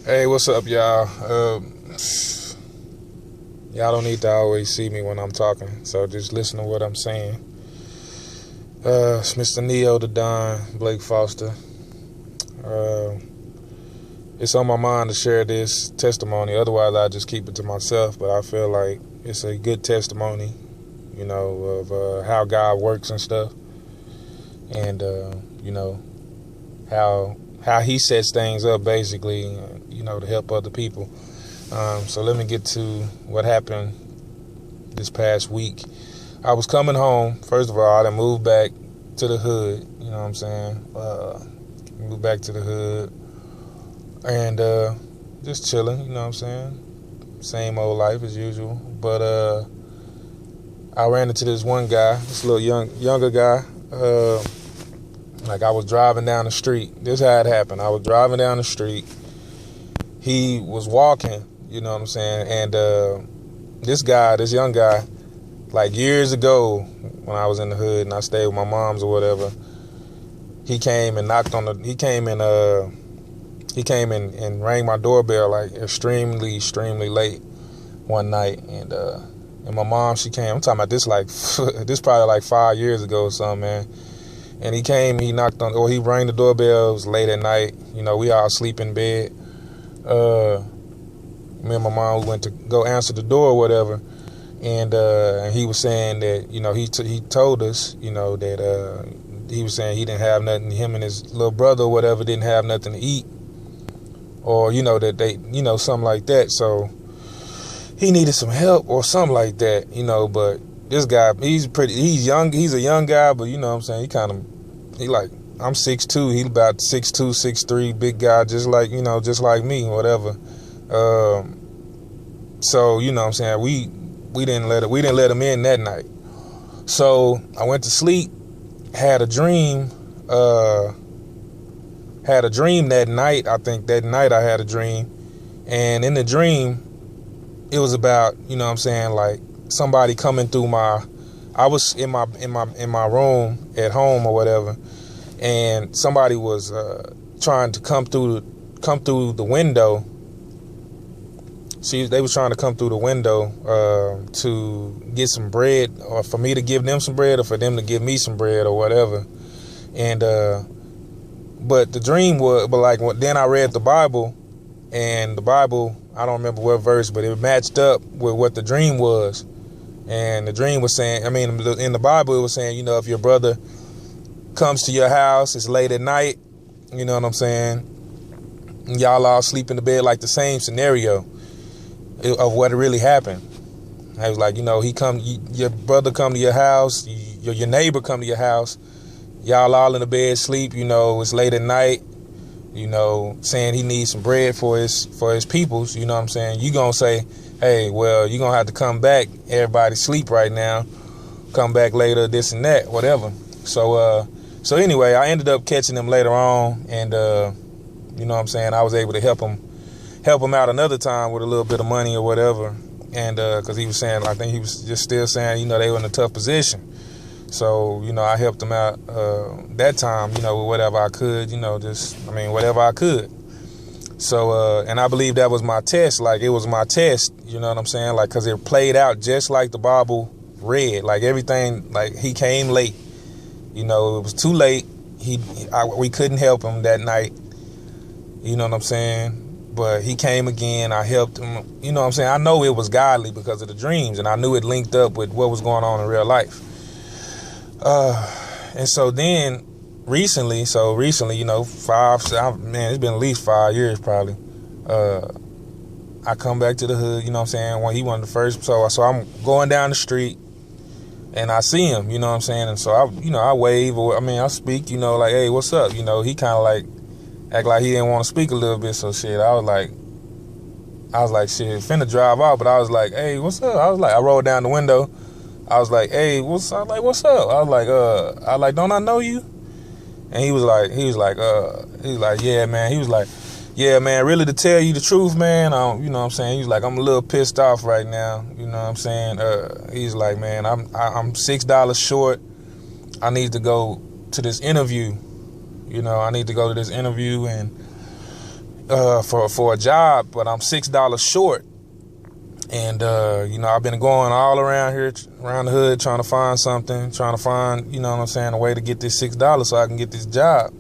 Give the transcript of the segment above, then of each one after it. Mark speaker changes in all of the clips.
Speaker 1: Hey, what's up, y'all? Y'all don't need to always see me when I'm talking, so just listen to what I'm saying. It's Mr. Neo the Don, Blake Foster. Uh, it's on my mind to share this testimony. Otherwise, I just keep it to myself. But I feel like it's a good testimony, of how God works and stuff, and how He sets things up, basically, to help other people. So let me get to what happened this past week. I was coming home. First of all, I done moved back to the hood. You know what I'm saying? Moved back to the hood and just chilling. You know what I'm saying? Same old life as usual. But I ran into this one guy, this little younger guy. Like I was driving down the street. This is how it happened. I was driving down the street. He was walking. You know what I'm saying? And this young guy, like years ago when I was in the hood and I stayed with my moms or whatever, he came and rang my doorbell like extremely late one night. And my mom, she came. I'm talking about this this probably like 5 years ago or something, man. And he came, he rang the doorbell. It was late at night. We all sleep in bed. Me and my mom, we went to go answer the door or whatever, and he was saying that he told us that he was saying he didn't have nothing. Him and his little brother or whatever didn't have nothing to eat, or that they something like that. So he needed some help or something like that. But this guy, he's young. He's a young guy, but you know what I'm saying, I'm 6'2", he about 6'2", 6'3", big guy, just like me, whatever. So you know what I'm saying, we didn't let him in that night. So I went to sleep, had a dream that night. I think that night I had a dream, and in the dream it was about, like somebody coming through I was in my room at home or whatever, and somebody was trying to come through the window. They was trying to come through the window to get some bread, or for me to give them some bread, or for them to give me some bread, or whatever. And but the dream was, then I read the Bible, and the Bible, I don't remember what verse, but it matched up with what the dream was. And the dream was saying, in the Bible it was saying, if your brother comes to your house, it's late at night, you know what I'm saying, y'all all sleep in the bed, like the same scenario of what really happened. I was like, your brother come to your house, your neighbor come to your house, y'all all in the bed sleep, it's late at night, saying he needs some bread for his peoples, you know what I'm saying. You gonna say, hey, well, you gonna have to come back, everybody sleep right now, come back later, this and that, whatever. So anyway, I ended up catching him later on, and you know what I'm saying, I was able to help him out another time with a little bit of money or whatever. And because he was saying, I think he was just still saying, they were in a tough position. So, I helped him out that time, with whatever I could, whatever I could. So, and I believe that was my test. Like, it was my test, you know what I'm saying? Like, because it played out just like the Bible read. Like, everything, like, he came late. It was too late. We couldn't help him that night. You know what I'm saying? But he came again. I helped him. You know what I'm saying? I know it was godly because of the dreams, and I knew it linked up with what was going on in real life. And so then recently, it's been at least 5 years probably. I come back to the hood, you know what I'm saying, when he wasn't the first. So I'm going down the street and I see him, you know what I'm saying? And so I wave, or I speak, like, hey, what's up? He kind of like act like he didn't want to speak a little bit. So shit, I was like, shit, finna drive out, but I was like, hey, what's up? I rolled down the window. I was like, hey, what's up? I was like, don't I know you? And he was like, yeah, man. He was like, yeah, man, really, to tell you the truth, man, you know what I'm saying? He's like, I'm a little pissed off right now. You know what I'm saying? He's like, man, I'm $6 short. I need to go to this interview. I need to go to this interview, for a job, but I'm $6 short. And, I've been going all around here, around the hood, trying to find something, trying to find, a way to get this $6 so I can get this job.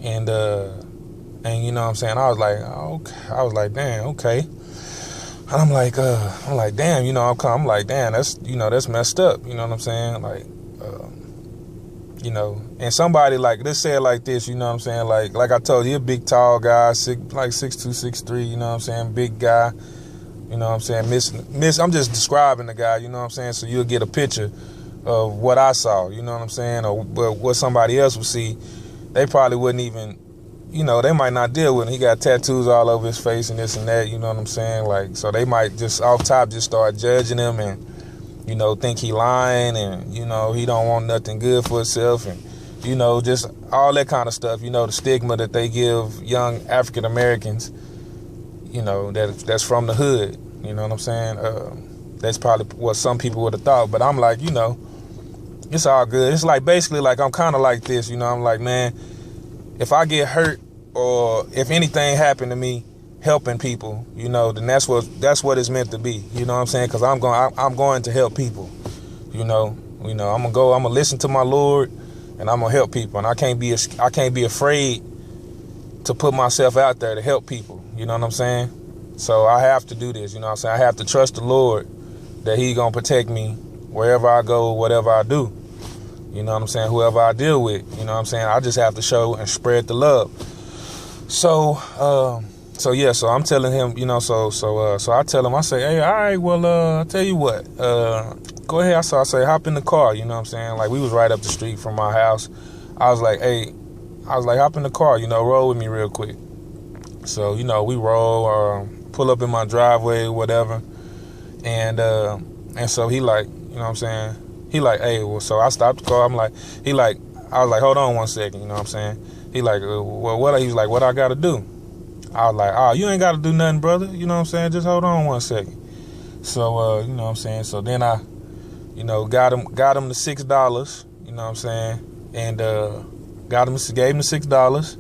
Speaker 1: And I was like, okay. I was like, damn, okay. And I'm like, damn, I'm like, damn, that's messed up. You know what I'm saying? Like, and somebody like, let's say it like this, like I told you, a big, tall guy, 6'2", 6'3", big guy, I'm just describing the guy, so you'll get a picture of what I saw, or what somebody else would see. They probably wouldn't even, they might not deal with him. He got tattoos all over his face and this and that, like, so they might just off top just start judging him and, think he lying and, he don't want nothing good for himself and, just all that kind of stuff, the stigma that they give young African Americans, that's from the hood, that's probably what some people would have thought, but I'm like, it's all good. It's like, basically, like, I'm kind of like this, I'm like, man, if I get hurt or if anything happened to me helping people, then that's what it's meant to be, because I'm going to help people, I'm gonna listen to my Lord and I'm gonna help people, and I can't be afraid to put myself out there to help people, so I have to do this, I have to trust the Lord that He gonna protect me wherever I go, whatever I do, whoever I deal with, I just have to show and spread the love. So I'm telling him, so I tell him, I say, hey, all right, well, I'll tell you what, go ahead. I say, hop in the car, like, we was right up the street from my house. I was like, hop in the car, roll with me real quick. So, we roll, pull up in my driveway, whatever. And so he like, he like, hey, well, so I stopped the car. I was like, hold on one second, He like, well, he was like, what I got to do? I was like, oh, you ain't got to do nothing, brother. Just hold on one second. So, so then I, got him the $6, and gave him the $6,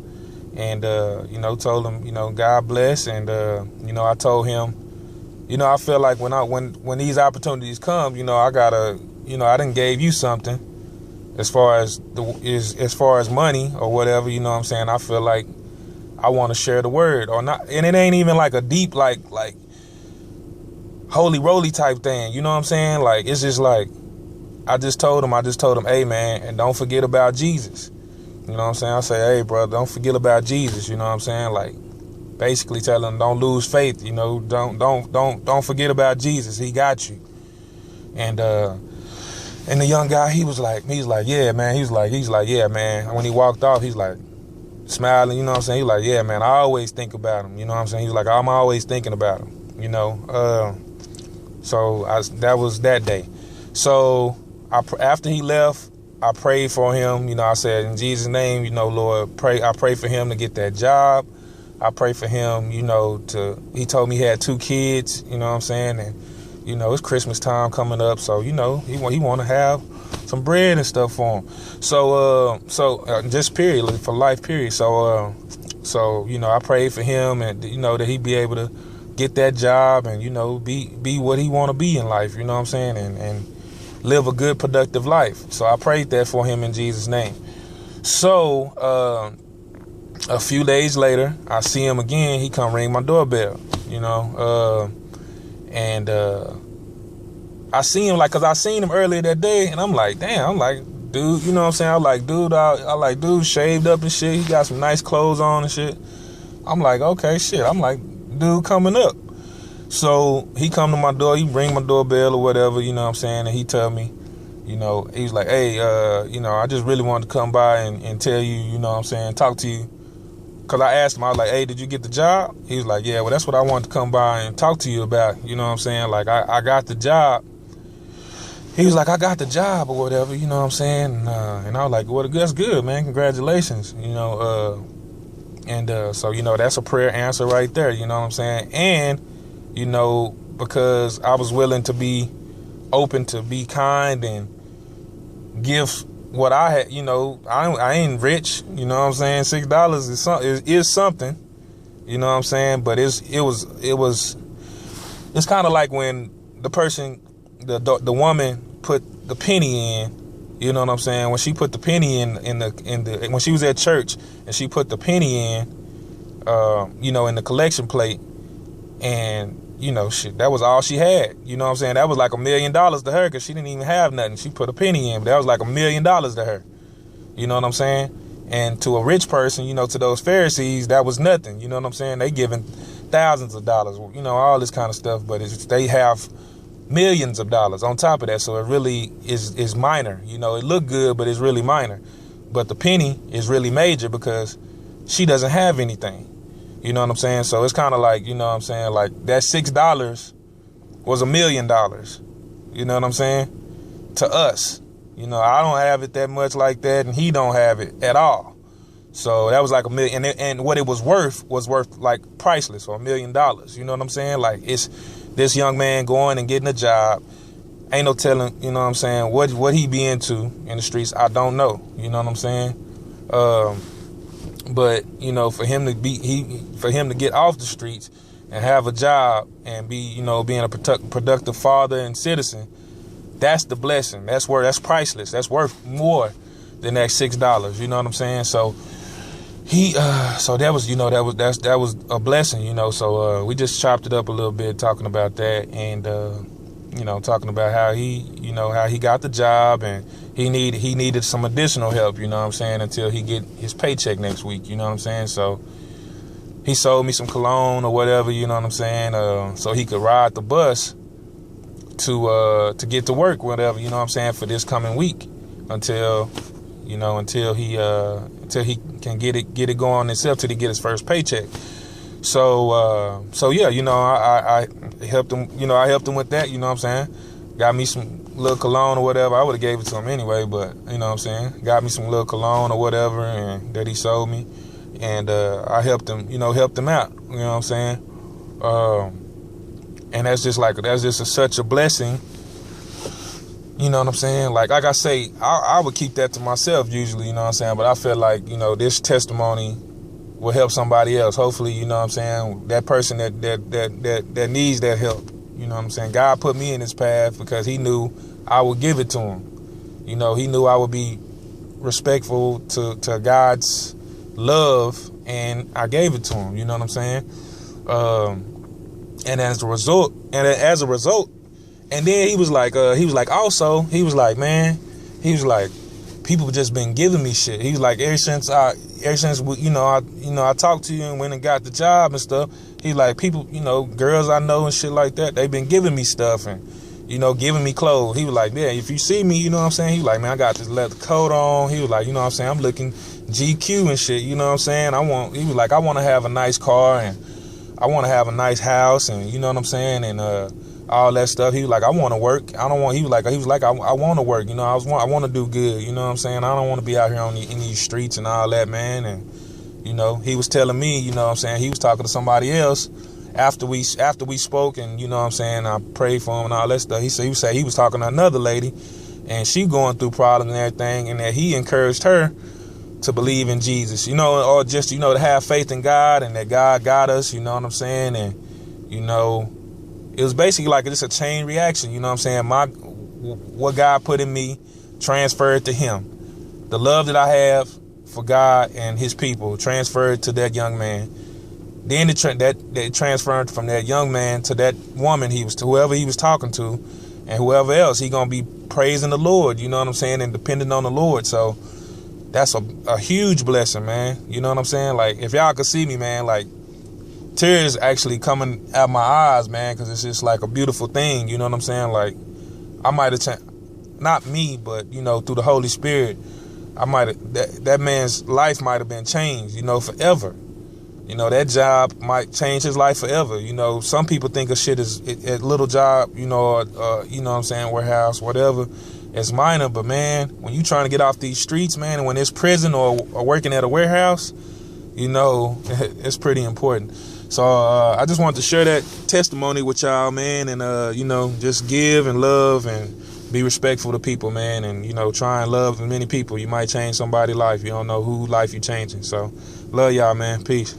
Speaker 1: and, told him, God bless, and, I told him, I feel like when these opportunities come, I gotta, I done gave you something as far as money or whatever, I feel like I want to share the word or not. And it ain't even like a deep, like holy roly type thing. Like, it's just like, I just told him, hey man, and don't forget about Jesus. I say, hey bro, don't forget about Jesus. Like, basically tell him, don't lose faith. Don't forget about Jesus. He got you. And the young guy, he's like, yeah, man. He's like, yeah, man. And when he walked off, he's like, smiling, He's like, yeah, man, I always think about him, He's like, I'm always thinking about him, So that was that day. So after he left, I prayed for him, I said, in Jesus' name, Lord, I pray for him to get that job. I pray for him, he told me he had 2 kids, and, it's Christmas time coming up. So, he want to have some bread and stuff for him. So just period, for life, period. So, I prayed for him and, that he'd be able to get that job and, be what he want to be in life, and live a good, productive life. So I prayed that for him in Jesus' name. So, a few days later, I see him again. He come ring my doorbell, and I see him, like, cause I seen him earlier that day, and I'm like, damn, dude, I'm like, dude, shaved up and shit. He got some nice clothes on and shit. I'm like, okay, shit. I'm like, dude coming up. So he come to my door, he ring my doorbell or whatever, and he tell me, he was like, hey, I just really wanted to come by and tell you, talk to you. Cause I asked him, I was like, hey, did you get the job? He was like, yeah, well, that's what I wanted to come by and talk to you about. Like, I got the job. He was like, I got the job or whatever, And I was like, well, that's good, man. Congratulations, So, that's a prayer answer right there, And, because I was willing to be open to be kind and give what I had, I ain't rich, $6 is something, You know what I'm saying? But it's kind of like when the person, the woman put the penny in. You know what I'm saying? When she put the penny in when she was at church and she put the penny in, in the collection plate, and that was all she had. You know what I'm saying? That was like $1 million to her, because she didn't even have nothing. She put a penny in, but that was like $1 million to her. You know what I'm saying? And to a rich person, to those Pharisees, that was nothing. You know what I'm saying? They giving thousands of dollars, all this kind of stuff, but they have millions of dollars on top of that. So it really is minor. It look good, but it's really minor. But the penny is really major because she doesn't have anything. You know what I'm saying? So it's kind of like, like that $6 was $1 million. You know what I'm saying? To us. I don't have it that much like that, and he don't have it at all. So that was like $1 million, and what it was worth like priceless, or $1 million. You know what I'm saying? Like, it's this young man going and getting a job. Ain't no telling, what I'm saying, what he be into in the streets. I don't know. You know what I'm saying? But for him to get off the streets and have a job and be, being a productive father and citizen, that's the blessing. That's priceless. That's worth more than that $6. You know what I'm saying? So so that was, that was a blessing. So we just chopped it up a little bit, talking about that, and talking about how he got the job, and he needed some additional help. You know what I'm saying? Until he get his paycheck next week. You know what I'm saying? So he sold me some cologne or whatever. You know what I'm saying? So he could ride the bus to get to work, whatever, you know what I'm saying, for this coming week, until he can get it going himself, till he get his first paycheck. So yeah, I helped him, I helped him with that, you know what I'm saying. Got me some little cologne or whatever. I would have gave it to him anyway, but you know what I'm saying. Got me some little cologne or whatever, and that he sold me, and I helped him, helped him out, you know what I'm saying. And that's just such a blessing. You know what I'm saying? Like I say, I would keep that to myself usually, you know what I'm saying? But I feel like, this testimony will help somebody else. Hopefully, you know what I'm saying, that person that needs that help. You know what I'm saying? God put me in his path because he knew I would give it to him. He knew I would be respectful to God's love, and I gave it to him. You know what I'm saying? And as a result, and then he was like, man, people just been giving me shit. He was like, ever since I talked to you and went and got the job and stuff, he's like, people, girls I know and shit like that, they've been giving me stuff and, giving me clothes. He was like, yeah, if you see me, you know what I'm saying? He was like, man, I got this leather coat on. He was like, you know what I'm saying? I'm looking GQ and shit, you know what I'm saying? He was like, I want to have a nice car, and I want to have a nice house, and you know what I'm saying, and all that stuff. He was like, I want to work. I don't want. He was like, I want to work. I want to do good. You know what I'm saying. I don't want to be out here in these streets and all that, man. And he was telling me, you know what I'm saying, he was talking to somebody else after we spoke, and you know what I'm saying, I prayed for him and all that stuff. He said he was talking to another lady, and she going through problems and everything, and that he encouraged her to believe in Jesus, or just, to have faith in God, and that God got us, you know what I'm saying? And, it was basically like just a chain reaction, you know what I'm saying? What God put in me transferred to him. The love that I have for God and his people transferred to that young man. Then that transferred from that young man to that woman to whoever he was talking to, and whoever else, he gonna be praising the Lord, you know what I'm saying, and depending on the Lord. So that's a huge blessing, man. You know what I'm saying? Like, if y'all could see me, man, like, tears actually coming out my eyes, man, because it's just like a beautiful thing. You know what I'm saying? Like, I might have, not me, but, through the Holy Spirit, that man's life might have been changed, forever. That job might change his life forever. Some people think of shit as a little job, you know what I'm saying, warehouse, whatever. It's minor, but man, when you trying to get off these streets, man, and when it's prison or working at a warehouse, it's pretty important. So I just wanted to share that testimony with y'all, man, and just give and love and be respectful to people, man, and try and love as many people. You might change somebody's life. You don't know whose life you're changing. So love y'all, man. Peace.